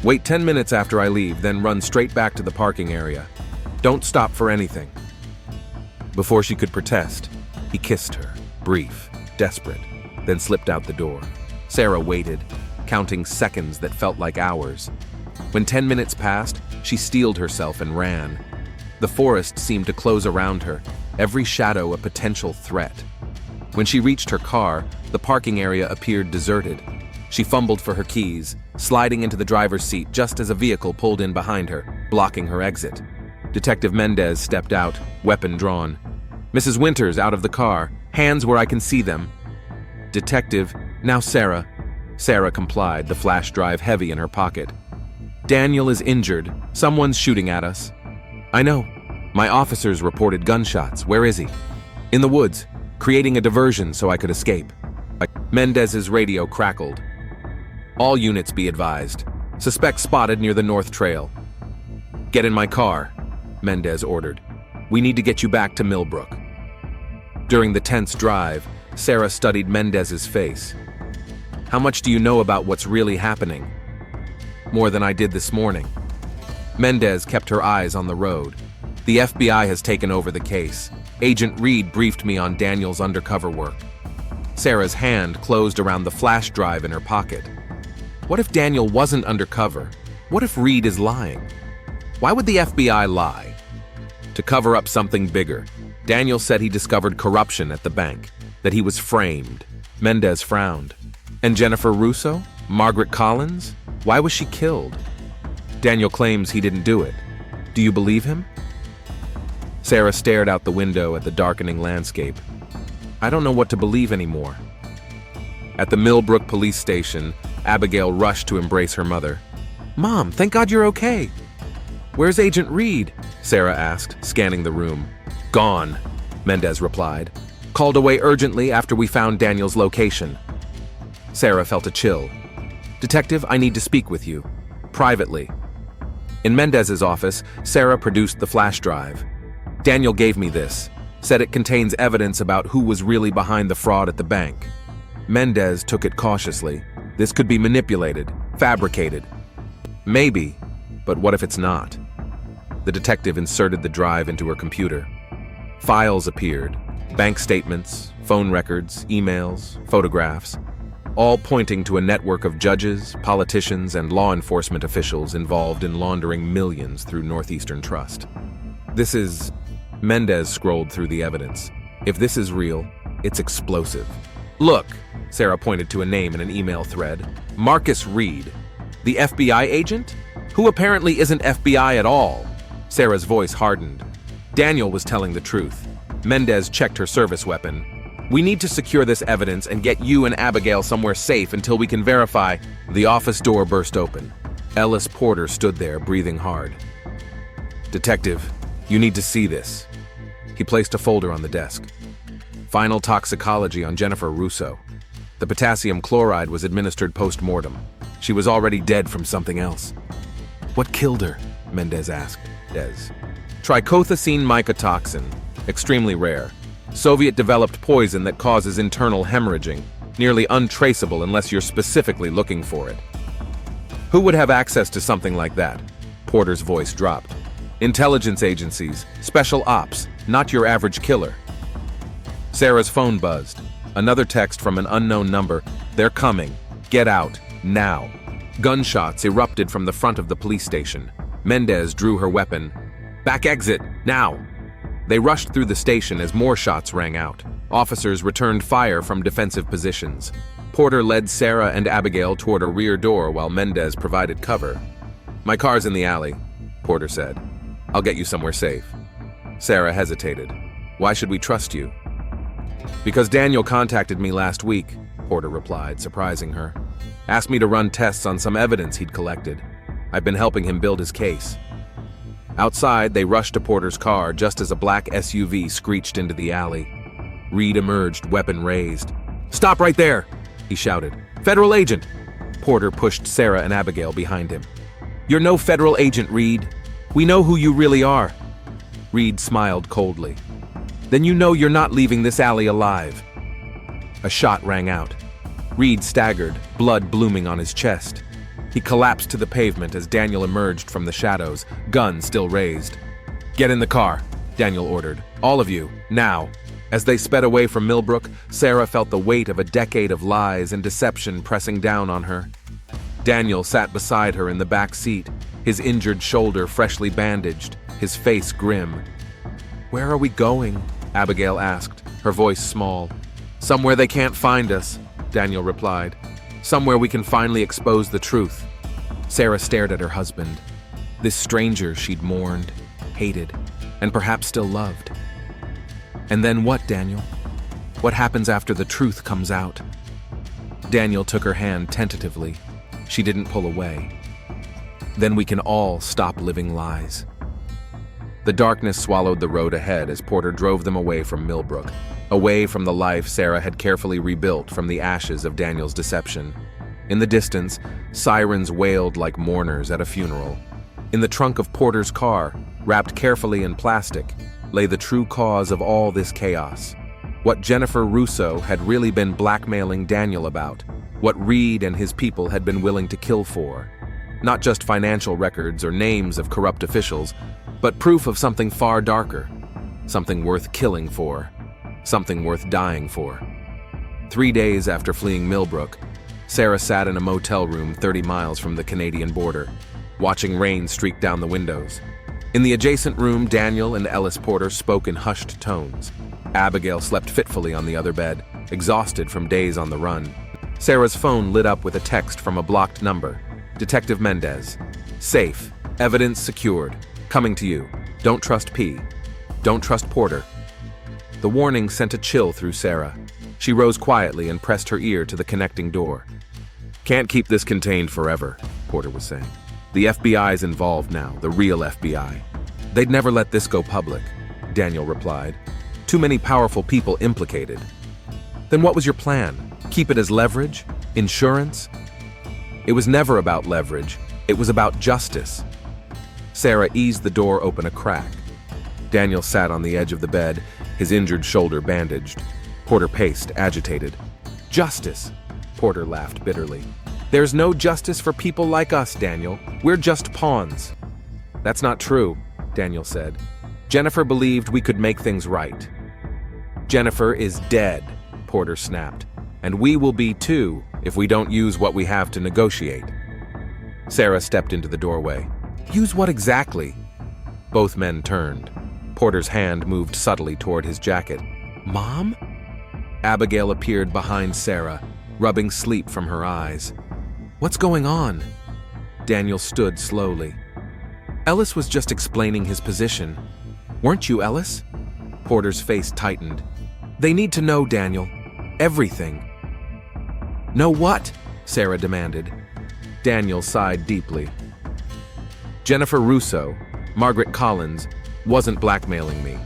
"Wait 10 minutes after I leave, then run straight back to the parking area. Don't stop for anything." Before she could protest, he kissed her, brief, desperate, then slipped out the door. Sarah waited, counting seconds that felt like hours. When 10 minutes passed, she steeled herself and ran. The forest seemed to close around her, every shadow a potential threat. When she reached her car, the parking area appeared deserted. She fumbled for her keys, sliding into the driver's seat just as a vehicle pulled in behind her, blocking her exit. Detective Menddees stepped out, weapon drawn. "Mrs. Winters out of the car, hands where I can see them." "Detective, now Sarah." Sarah complied, the flash drive heavy in her pocket. "Daniel is injured. Someone's shooting at us." "I know. My officers reported gunshots. Where is he?" "In the woods, creating a diversion so I could escape." Menddees' radio crackled. "All units be advised. Suspect spotted near the North Trail." "Get in my car," Menddees ordered. "We need to get you back to Millbrook." During the tense drive, Sarah studied Menddees' face. "How much do you know about what's really happening?" "More than I did this morning." Menddees kept her eyes on the road. "The FBI has taken over the case. Agent Reed briefed me on Daniel's undercover work." Sarah's hand closed around the flash drive in her pocket. What if Daniel wasn't undercover? What if Reed is lying? Why would the FBI lie? to cover up something bigger. Daniel said he discovered corruption at the bank, that he was framed. Menddees frowned. And Jennifer Russo? Margaret Collins? Why was she killed? Daniel claims he didn't do it. Do you believe him? Sarah stared out the window at the darkening landscape. I don't know what to believe anymore. At the Millbrook police station, Abigail rushed to embrace her mother. Mom, thank God you're okay. Where's Agent Reed? Sarah asked, scanning the room. Gone, Menddees replied. Called away urgently after we found Daniel's location. Sarah felt a chill. Detective, I need to speak with you. Privately. In Menddees' office, Sarah produced the flash drive. Daniel gave me this, said it contains evidence about who was really behind the fraud at the bank. Menddees took it cautiously. This could be manipulated, fabricated. Maybe, but what if it's not? The detective inserted the drive into her computer. Files appeared, bank statements, phone records, emails, photographs, all pointing to a network of judges, politicians, and law enforcement officials involved in laundering millions through Northeastern Trust. This is... Menddees scrolled through the evidence. If this is real, it's explosive. Look, Sarah pointed to a name in an email thread. Marcus Reed, the FBI agent? Who apparently isn't FBI at all. Sarah's voice hardened. Daniel was telling the truth. Menddees checked her service weapon. We need to secure this evidence and get you and Abigail somewhere safe until we can verify. The office door burst open. Ellis Porter stood there, breathing hard. Detective, you need to see this. He placed a folder on the desk. Final toxicology on Jennifer Russo. The potassium chloride was administered post-mortem. She was already dead from something else. What killed her? Menddees asked. Trichothecene mycotoxin, extremely rare. Soviet-developed poison that causes internal hemorrhaging, nearly untraceable unless you're specifically looking for it. Who would have access to something like that? Porter's voice dropped. Intelligence agencies, special ops, not your average killer. Sarah's phone buzzed. Another text from an unknown number. They're coming. Get out, now. Gunshots erupted from the front of the police station. Menddees drew her weapon. Back exit, now! They rushed through the station as more shots rang out. Officers returned fire from defensive positions. Porter led Sarah and Abigail toward a rear door while Menddees provided cover. My car's in the alley, Porter said. I'll get you somewhere safe. Sarah hesitated. Why should we trust you? Because Daniel contacted me last week, Porter replied, surprising her. Asked me to run tests on some evidence he'd collected. I've been helping him build his case. Outside, they rushed to Porter's car just as a black SUV screeched into the alley. Reed emerged, weapon raised. Stop right there, he shouted. Federal agent! Porter pushed Sarah and Abigail behind him. You're no federal agent, Reed. We know who you really are. Reed smiled coldly. Then you know you're not leaving this alley alive. A shot rang out. Reed staggered, blood blooming on his chest. He collapsed to the pavement as Daniel emerged from the shadows, gun still raised. Get in the car, Daniel ordered. All of you, now. As they sped away from Millbrook, Sarah felt the weight of a decade of lies and deception pressing down on her. Daniel sat beside her in the back seat, his injured shoulder freshly bandaged, his face grim. Where are we going? Abigail asked, her voice small. Somewhere they can't find us, Daniel replied. Somewhere we can finally expose the truth. Sarah stared at her husband. This stranger she'd mourned, hated, and perhaps still loved. And then what, Daniel? What happens after the truth comes out? Daniel took her hand tentatively. She didn't pull away. Then we can all stop living lies. The darkness swallowed the road ahead as Porter drove them away from Millbrook, away from the life Sarah had carefully rebuilt from the ashes of Daniel's deception. In the distance, sirens wailed like mourners at a funeral. In the trunk of Porter's car, wrapped carefully in plastic, lay the true cause of all this chaos. What Jennifer Russo had really been blackmailing Daniel about, what Reed and his people had been willing to kill for. Not just financial records or names of corrupt officials, but proof of something far darker, something worth killing for, something worth dying for. 3 days after fleeing Millbrook, Sarah sat in a motel room 30 miles from the Canadian border, watching rain streak down the windows. In the adjacent room, Daniel and Ellis Porter spoke in hushed tones. Abigail slept fitfully on the other bed, exhausted from days on the run. Sarah's phone lit up with a text from a blocked number. Detective Menddees. Safe. Evidence secured. Coming to you. Don't trust P. Don't trust Porter. The warning sent a chill through Sarah. She rose quietly and pressed her ear to the connecting door. Can't keep this contained forever, Porter was saying. The FBI's involved now, the real FBI. They'd never let this go public, Daniel replied. Too many powerful people implicated. Then what was your plan? Keep it as leverage? Insurance? It was never about leverage. It was about justice. Sarah eased the door open a crack. Daniel sat on the edge of the bed, his injured shoulder bandaged. Porter paced, agitated. Justice, Porter laughed bitterly. There's no justice for people like us, Daniel. We're just pawns. That's not true, Daniel said. Jennifer believed we could make things right. Jennifer is dead, Porter snapped. And we will be too if we don't use what we have to negotiate. Sarah stepped into the doorway. Use what exactly? Both men turned. Porter's hand moved subtly toward his jacket. Mom? Abigail appeared behind Sarah, rubbing sleep from her eyes. What's going on? Daniel stood slowly. Ellis was just explaining his position. Weren't you, Ellis? Porter's face tightened. They need to know, Daniel. Everything. Know what? Sarah demanded. Daniel sighed deeply. Jennifer Russo, Margaret Collins, wasn't blackmailing me.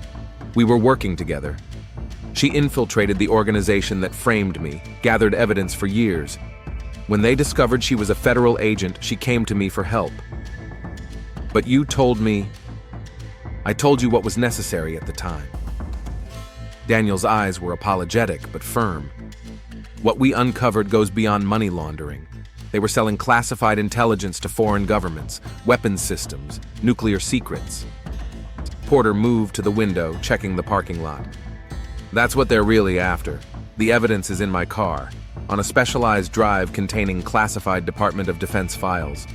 We were working together. She infiltrated the organization that framed me, gathered evidence for years. When they discovered she was a federal agent, she came to me for help. But you told me... I told you what was necessary at the time. Daniel's eyes were apologetic but firm. What we uncovered goes beyond money laundering. They were selling classified intelligence to foreign governments, weapons systems, nuclear secrets. Porter moved to the window, checking the parking lot. That's what they're really after. The evidence is in my car, on a specialized drive containing classified Department of Defense files.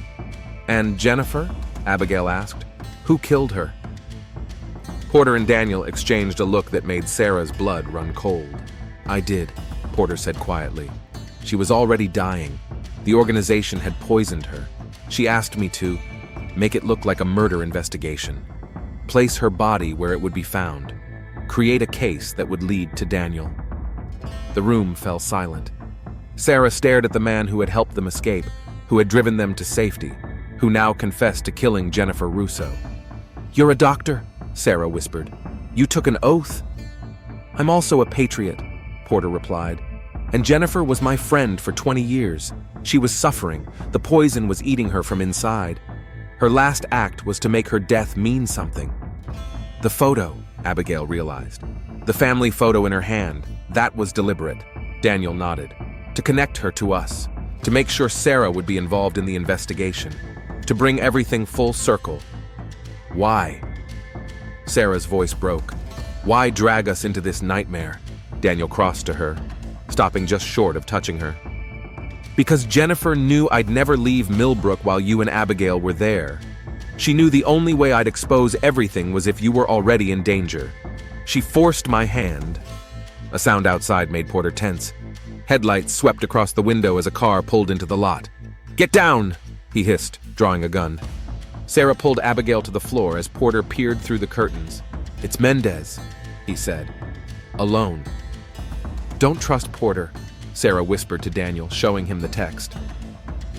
And Jennifer? Abigail asked. Who killed her? Porter and Daniel exchanged a look that made Sarah's blood run cold. I did, Porter said quietly. She was already dying. The organization had poisoned her. She asked me to make it look like a murder investigation. Place her body where it would be found. Create a case that would lead to Daniel. The room fell silent. Sarah stared at the man who had helped them escape, who had driven them to safety, who now confessed to killing Jennifer Russo. You're a doctor, Sarah whispered. You took an oath. I'm also a patriot, Porter replied. And Jennifer was my friend for 20 years. She was suffering. The poison was eating her from inside. Her last act was to make her death mean something. The photo, Abigail realized. The family photo in her hand, that was deliberate. Daniel nodded. To connect her to us. To make sure Sarah would be involved in the investigation. To bring everything full circle. Why? Sarah's voice broke. Why drag us into this nightmare? Daniel crossed to her, stopping just short of touching her. Because Jennifer knew I'd never leave Millbrook while you and Abigail were there. She knew the only way I'd expose everything was if you were already in danger. She forced my hand. A sound outside made Porter tense. Headlights swept across the window as a car pulled into the lot. Get down, he hissed, drawing a gun. Sarah pulled Abigail to the floor as Porter peered through the curtains. It's Menddees, he said. Alone. Don't trust Porter, Sarah whispered to Daniel, showing him the text.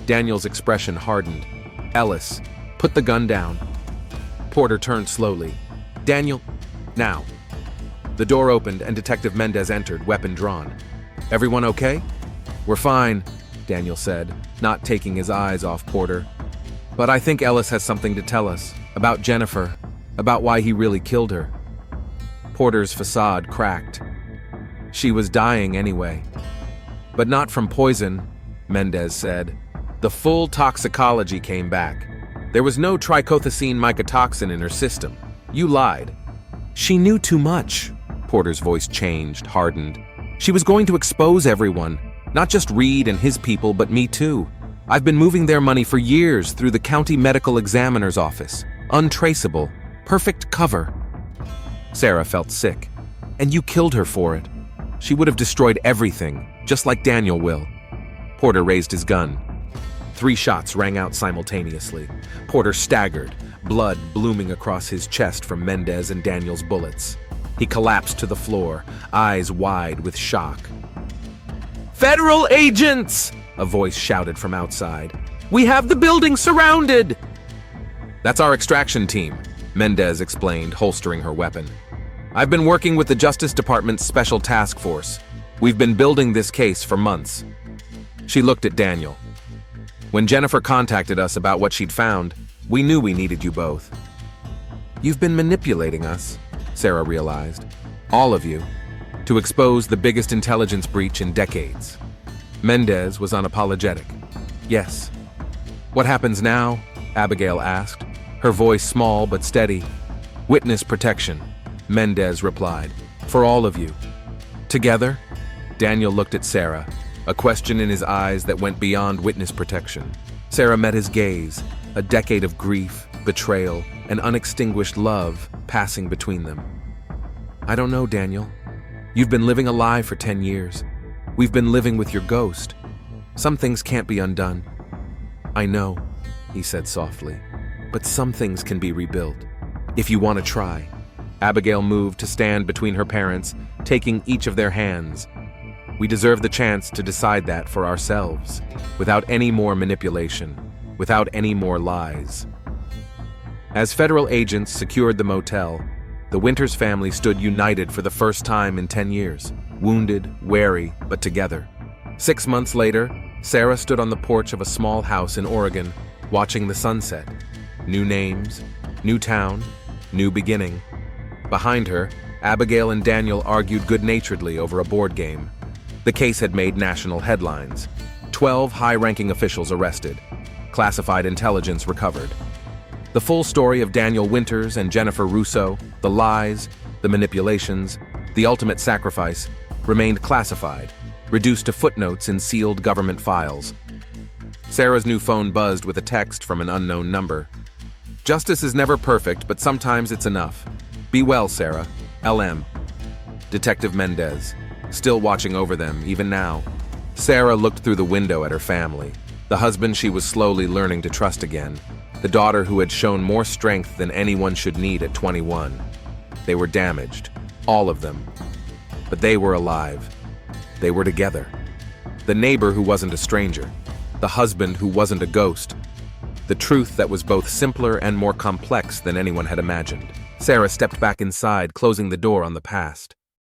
Daniel's expression hardened. Ellis, put the gun down. Porter turned slowly. Daniel, now. The door opened and Detective Menddees entered, weapon drawn. Everyone okay? We're fine, Daniel said, not taking his eyes off Porter. But I think Ellis has something to tell us, about Jennifer, about why he really killed her. Porter's facade cracked. She was dying anyway. But not from poison, Menddees said. The full toxicology came back. There was no trichothecene mycotoxin in her system. You lied. She knew too much. Porter's voice changed, hardened. She was going to expose everyone, not just Reed and his people, but me too. I've been moving their money for years through the county medical examiner's office. Untraceable. Perfect cover. Sarah felt sick. And you killed her for it. She would have destroyed everything, just like Daniel will. Porter raised his gun. 3 shots rang out simultaneously. Porter staggered, blood blooming across his chest from Menddees and Daniel's bullets. He collapsed to the floor, eyes wide with shock. "Federal agents!" a voice shouted from outside. "We have the building surrounded!" "That's our extraction team," Menddees explained, holstering her weapon. "I've been working with the Justice Department's Special Task Force. We've been building this case for months." She looked at Daniel. "When Jennifer contacted us about what she'd found, we knew we needed you both." "You've been manipulating us," Sarah realized. "All of you, to expose the biggest intelligence breach in decades." Menddees was unapologetic. "Yes." "What happens now?" Abigail asked, her voice small but steady. "Witness protection," Menddees replied. "For all of you." "Together?" Daniel looked at Sarah, a question in his eyes that went beyond witness protection. Sarah met his gaze, a decade of grief, betrayal, and unextinguished love passing between them. "I don't know, Daniel. You've been living a lie for 10 years. We've been living with your ghost. Some things can't be undone." "I know," he said softly, "but some things can be rebuilt. If you want to try." Abigail moved to stand between her parents, taking each of their hands. "We deserve the chance to decide that for ourselves, without any more manipulation, without any more lies." As federal agents secured the motel, the Winters family stood united for the first time in 10 years, wounded, wary, but together. 6 months later, Sarah stood on the porch of a small house in Oregon, watching the sunset. New names, new town, new beginning. Behind her, Abigail and Daniel argued good-naturedly over a board game. The case had made national headlines. 12 high-ranking officials arrested. Classified intelligence recovered. The full story of Daniel Winters and Jennifer Russo, the lies, the manipulations, the ultimate sacrifice, remained classified, reduced to footnotes in sealed government files. Sarah's new phone buzzed with a text from an unknown number. "Justice is never perfect, but sometimes it's enough. Be well, Sarah. LM." Detective Menddees, still watching over them, even now. Sarah looked through the window at her family, the husband she was slowly learning to trust again, the daughter who had shown more strength than anyone should need at 21. They were damaged, all of them. But they were alive. They were together. The neighbor who wasn't a stranger. The husband who wasn't a ghost. The truth that was both simpler and more complex than anyone had imagined. Sarah stepped back inside, closing the door on the past.